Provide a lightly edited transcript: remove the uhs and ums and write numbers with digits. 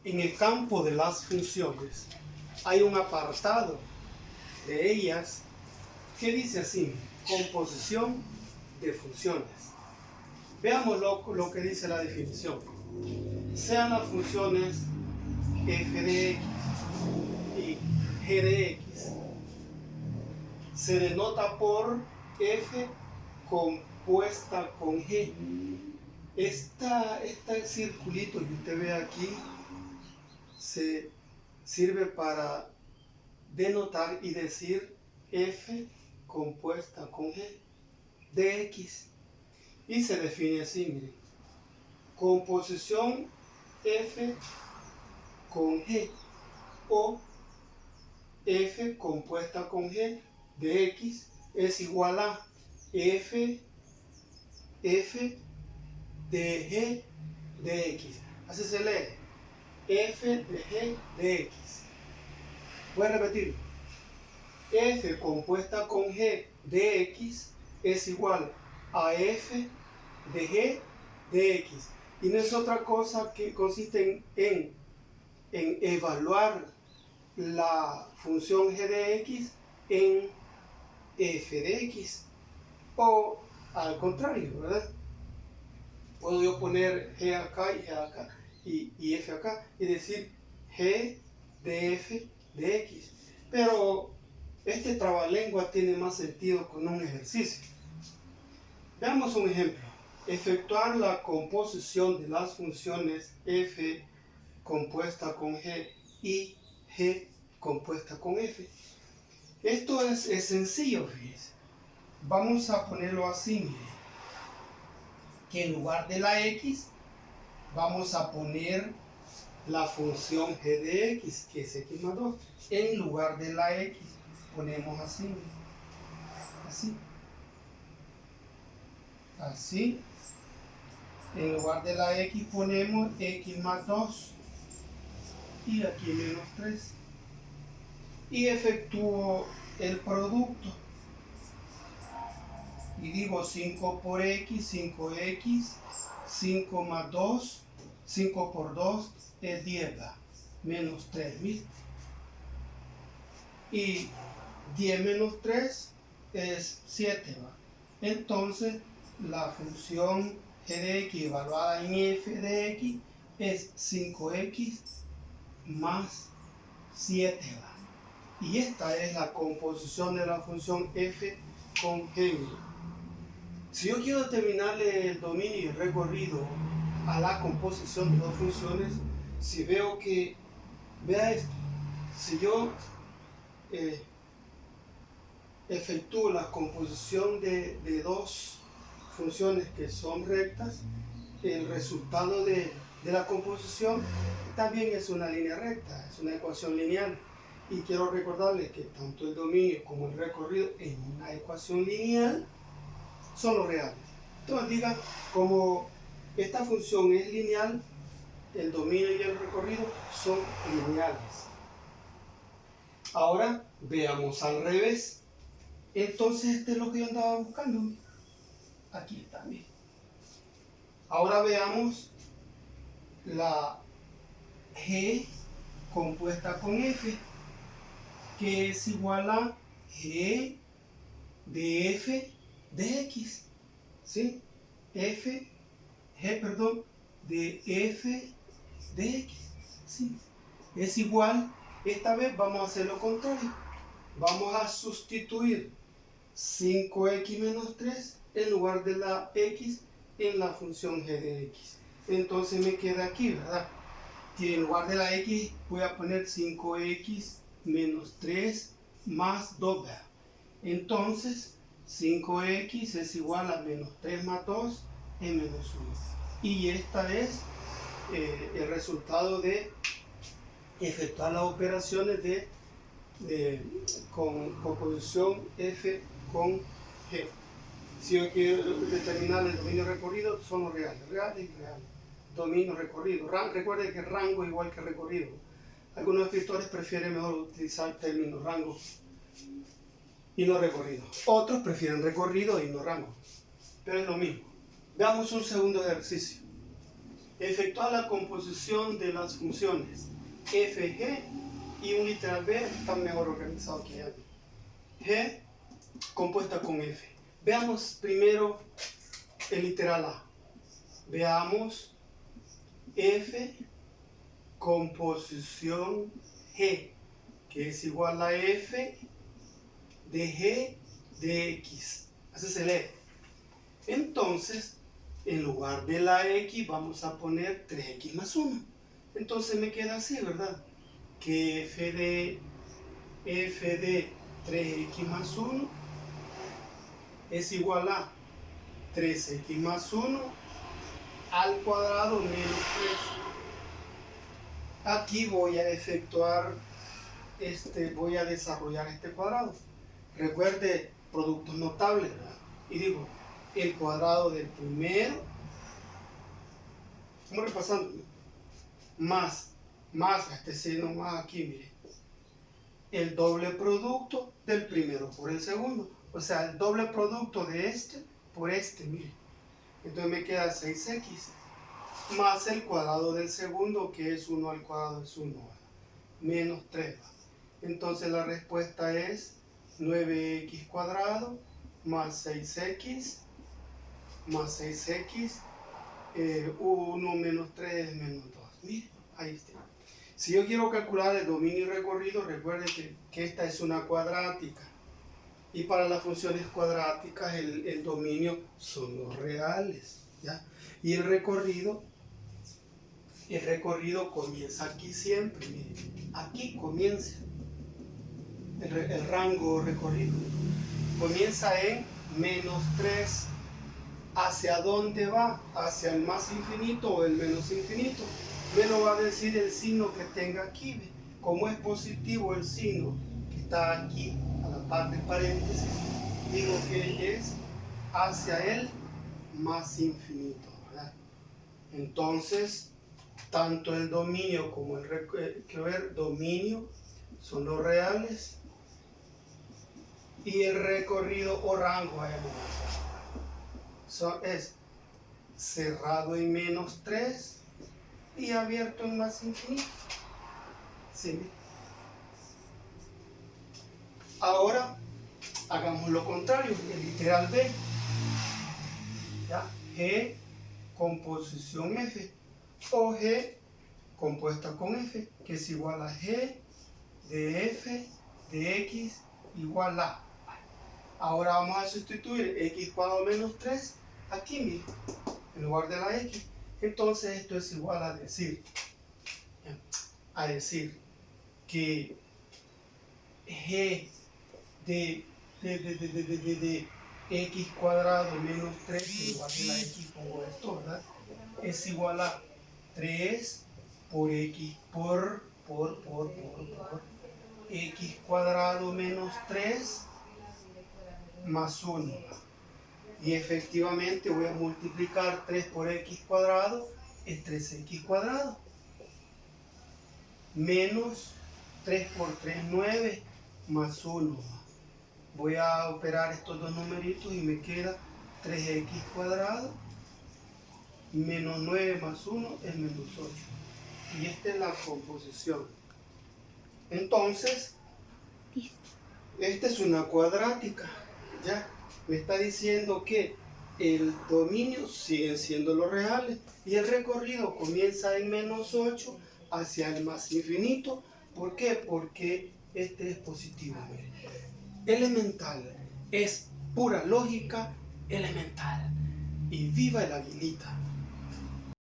En el campo de las funciones hay un apartado de ellas que dice así: composición de funciones. Veamos lo que dice la definición. Sean las funciones f de x y g de x, se denota por f compuesta con g. Este circulito que usted ve aquí se sirve para denotar y decir f compuesta con g de x, y se define así, miren: composición f con g o f compuesta con g de x es igual a f de g de x. Así se lee: f de g de x. Voy a repetir: f compuesta con g de x es igual a f de g de x. Y no es otra cosa que consiste en evaluar la función g de x en f de x, o al contrario, ¿verdad? Puedo yo poner g acá y g acá y f acá y decir g de f de x. Pero este trabalengua tiene más sentido con un ejercicio. Veamos un ejemplo: efectuar la composición de las funciones f compuesta con g y g compuesta con f. Esto es sencillo, fíjense. Vamos a ponerlo así, miren, que en lugar de la x vamos a poner la función g de x, que es x más 2. En lugar de la x ponemos así, miren, así. En lugar de la x ponemos x más 2 y aquí menos 3, y efectúo el producto y digo 5 por x, 5x, 5 más 2, 5 por 2 es 10, menos 3, ¿viste? Y 10 menos 3 es 7, ¿va? Entonces la función g de x evaluada en f de x es 5x más 7, ¿va? Y esta es la composición de la función f con g. Si yo quiero determinarle el dominio y el recorrido a la composición de dos funciones, si veo que, vea esto, si yo efectúo la composición de dos funciones que son rectas, el resultado de la composición también es una línea recta, es una ecuación lineal. Y quiero recordarles que tanto el dominio como el recorrido en una ecuación lineal son los reales. Entonces diga, como esta función es lineal, el dominio y el recorrido son lineales. Ahora veamos al revés. Entonces este es lo que yo andaba buscando. Aquí está, miren. Ahora veamos la g compuesta con f, que es igual a g de f de x, ¿sí? G de f de x, ¿sí? Es igual, esta vez vamos a hacer lo contrario. Vamos a sustituir 5x menos 3 en lugar de la x en la función g de x. Entonces me queda aquí, ¿verdad? Que en lugar de la x voy a poner 5x menos 3 más 2, ¿verdad? Entonces 5x es igual a menos 3 más 2 es menos 1. Y esta es el resultado de efectuar las operaciones con composición f con g. Si yo quiero determinar el dominio recorrido, son los reales. Dominio recorrido. Recuerde que rango es igual que recorrido. Algunos escritores prefieren mejor utilizar el término rango y no recorrido. Otros prefieren recorrido y no rango. Pero es lo mismo. Veamos un segundo ejercicio. efectuar la composición de las funciones f, g y un literal b está mejor organizado que ya. G compuesta con f. Veamos primero el literal a. Veamos f composición g, que es igual a f de g de x. Así se lee. Entonces, en lugar de la x vamos a poner 3x más 1. Entonces me queda así, ¿verdad? Que f de 3x más 1 es igual a 3x más 1 al cuadrado menos 3. Aquí voy a efectuar, voy a desarrollar este cuadrado. Recuerde, productos notables, ¿verdad? Y digo, el cuadrado del primero, vamos repasando, más este seno más aquí, mire, el doble producto del primero por el segundo, o sea, el doble producto de este por este, mire, entonces me queda 6x más el cuadrado del segundo, que es 1 al cuadrado es 1, ¿verdad? Menos 3, ¿verdad? Entonces la respuesta es 9x cuadrado más 6x más 6x, 1 menos 3 es menos 2. Mire, ahí está. Si yo quiero calcular el dominio y recorrido, recuerden que esta es una cuadrática. Y para las funciones cuadráticas el dominio son los reales, ¿ya? Y el recorrido comienza aquí siempre, mire. Aquí comienza el rango recorrido. Comienza en menos 3. ¿Hacia dónde va? ¿Hacia el más infinito o el menos infinito? Me lo va a decir el signo que tenga aquí. ¿Ve? Como es positivo el signo que está aquí, a la parte de paréntesis, digo que es hacia el más infinito, ¿verdad? Entonces, tanto el dominio como el dominio son los reales y el recorrido o rango es cerrado en menos 3 y abierto en más infinito. ¿Sí? Ahora hagamos lo contrario, el literal B. ¿Ya? G composición F o G compuesta con F, que es igual a G de F de X igual a. Ahora vamos a sustituir X cuadrado menos 3 aquí mismo, en lugar de la X. Entonces esto es igual a decir que G de X cuadrado menos 3, en lugar de la X pongo esto, ¿verdad? Es igual a 3 por X por X cuadrado menos 3 más 1. Y efectivamente voy a multiplicar 3 por X cuadrado, es 3X cuadrado. Menos 3 por 3, 9, más 1. Voy a operar estos dos numeritos y me queda 3X cuadrado menos 9 más 1 es menos 8. Y esta es la composición. Entonces, esta es una cuadrática. ¿Ya? Me está diciendo que el dominio siguen siendo los reales y el recorrido comienza en menos 8 hacia el más infinito. ¿Por qué? Porque este es positivo. Mire. Elemental, es pura lógica elemental. Y viva el aguilita.